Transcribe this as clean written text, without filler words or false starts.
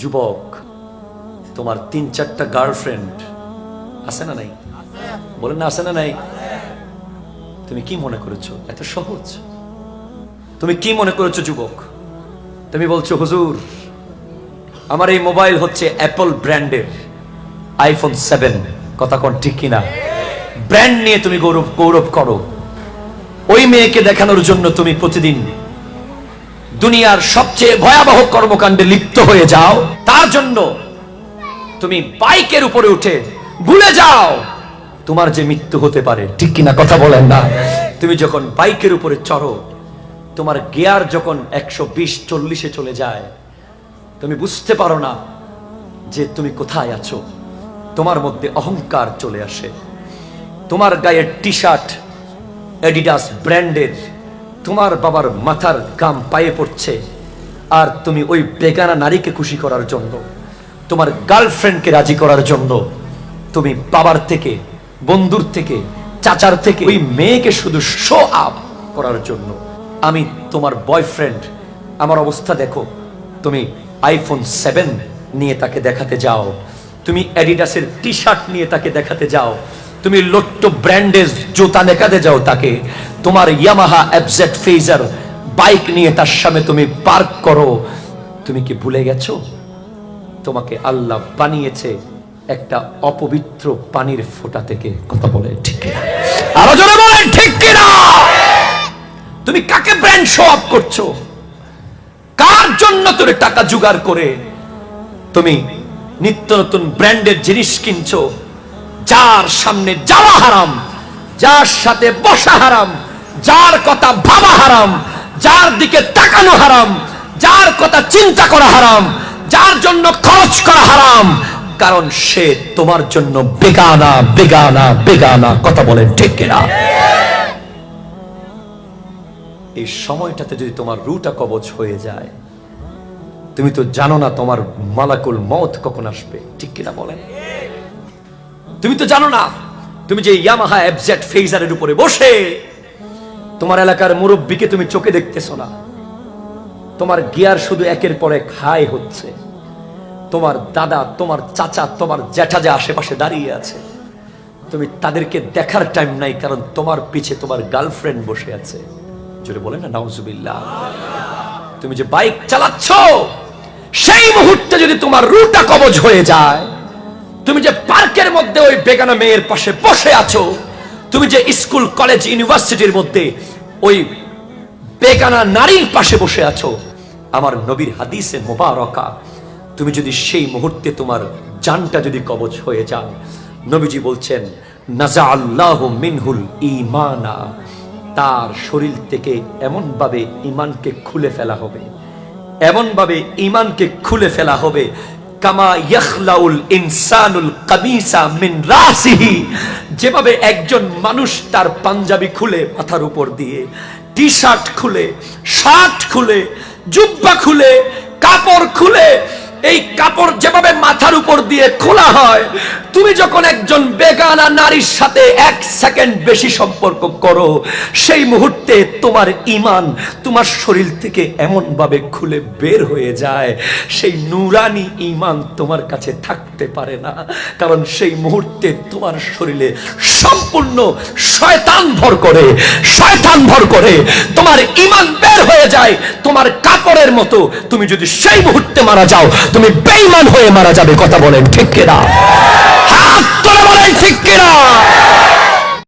যুবক, তোমার 3-4টা গার্লফ্রেন্ড আছে না নাই? বলেন না, আছে না নাই? তুমি কি মনে করেছো এত সহজ? তুমি কি মনে করেছো যুবক? তুমি বলছো হুজুর আমার এই মোবাইল হচ্ছে অ্যাপল ব্র্যান্ডের আইফোন 7। কথা কোন ঠিক কিনা? ব্র্যান্ড নিয়ে তুমি গৌরব করো। ওই মেয়েকে দেখানোর জন্য তুমি প্রতিদিন দুনিয়ার সবচেয়ে ভয়াবহ কর্মকাণ্ডে লিপ্ত হয়ে যাও। তার জন্য তুমি বাইকের উপরে উঠে ভুলে যাও তোমার যে মৃত্যু হতে পারে। ঠিক কিনা? কথা বলেন না। তুমি যখন বাইকের উপরে চড়ো, তোমার গিয়ার যখন 120-40-এ চলে যায়, তুমি বুঝতে পারো না যে তুমি কোথায় আছো। তোমার মধ্যে অহংকার চলে আসে। তোমার গায়ের টি শার্ট অ্যাডিডাস ব্র্যান্ডের, তোমার বাবার মাথার গাম পায়ে পড়ছে, আর তুমি ওই বেগানা নারীকে খুশি করার জন্য, তোমার গার্লফ্রেন্ডকে রাজি করার জন্য, তুমি বাবার থেকে, বন্ধুর থেকে, চাচার থেকে ওই মেয়েকে শুধু শো আপ করার জন্য, আমি তোমার বয়ফ্রেন্ড, আমার অবস্থা দেখো, তুমি আইফোন 7 নিয়ে তাকে দেখাতে যাও, তুমি অ্যাডিডাসের টি শার্ট নিয়ে তাকে দেখাতে যাও, তুমি লোট্টো ব্র্যান্ডের জুতা দেখাতে যাও তাকে, তোমার ইয়ামাহা এফজেড ফেজার বাইক নিয়ে তার সামনে তুমি পার্ক করো। তুমি কি ভুলে গেছো তোমাকে আল্লাহ বানিয়েছে একটা অপবিত্র পানির ফোঁটা থেকে? কথা বলে ঠিক কিনা? আরো জোরে বলেন ঠিক কিনা? তুমি কাকে ব্র্যান্ড শো আপ করছো? কার জন্য তুমি টাকা জোগাড় করে তুমি নিত্য নতুন ব্র্যান্ডের জিনিস কিনছো? যার সামনে যাওয়া হারাম, যার সাথে বসা হারাম, যার কথা ভাবা হারাম, যার দিকে তাকানো হারাম, যার কথা চিন্তা করা হারাম, যার জন্য খরচ করা হারাম, কারণ সে তোমার জন্য বেগানা বেগানা বেগানা। কথা বলেন ঠিক কিনা? এই সময়টাতে যদি তোমার রুটা কবজ হয়ে যায়, তুমি তো জানো না তোমার মালাকুল মউত কখন আসবে। ঠিক কিনা বলেন? তুমি তো জানো না তুমি যে ইয়ামাহা এফজেড ফেজারের উপরে বসে তোমার এলাকার মুরব্বীকে তুমি চোখে দেখতেছো না, তোমার গিয়ার শুধু একের পর এক হাই হচ্ছে, তোমার দাদা, তোমার চাচা, তোমার জ্যাঠা যে আশেপাশে দাঁড়িয়ে আছে, তুমি তাদেরকে দেখার টাইম নাই, কারণ তোমার পিছে তোমার গার্লফ্রেন্ড বসে আছে। জোরে বলেন না নাউজুবিল্লাহ। তুমি যে বাইক চালাচ্ছ, সেই মুহূর্তে যদি তোমার রুটা কবজ হয়ে যায়, তুমি যে পার্কের মধ্যে ওই বেগানা মেয়ের পাশে বসে আছো, তুমি যে স্কুল কলেজ ইউনিভার্সিটির মধ্যে ওই বেগানা নারীর পাশে বসে আছো, আমার নবীর হাদিসে মোবারকা, তুমি যদি সেই মুহূর্তে তোমার জানটা যদি কবজ হয়ে যায়, নবীজি বলছেন নাজা আল্লাহু মিনহুল ঈমানা, তার শরীর থেকে এমন ভাবে ঈমানকে খুলে ফেলা হবে, এমন ভাবে ঈমানকে খুলে ফেলা হবে, কামা ইয়াখলাউল ইনসানুল কামিসা মিন রাসিহি, যেভাবে একজন মানুষ তার পাঞ্জাবি খুলে মাথার উপর দিয়ে, টি শার্ট খুলে, শার্ট খুলে, জুব্বা খুলে, কাপড় খুলে, এই কাপড় যেভাবে মাথার উপর দিয়ে খোলা হয়, তুমি যখন একজন বেগানা নারীর সাথে 1 সেকেন্ড বেশি সম্পর্ক করো, সেই মুহূর্তে তোমার ঈমান তোমার শরীর থেকে এমন ভাবে খুলে বের হয়ে যায়, সেই নূরানি ঈমান তোমার কাছে থাকতে পারে না, কারণ সেই মুহূর্তে তোমার শরীরে সম্পূর্ণ শয়তান ভর করে, শয়তান ভর করে তোমার ঈমান বের হয়ে যায় তোমার কাপড়ের মতো। তুমি যদি সেই মুহূর্তে মারা যাও, তুমি বেঈমান হয়ে মারা যাবে। কথা বলেন ঠিক কিনা? হাত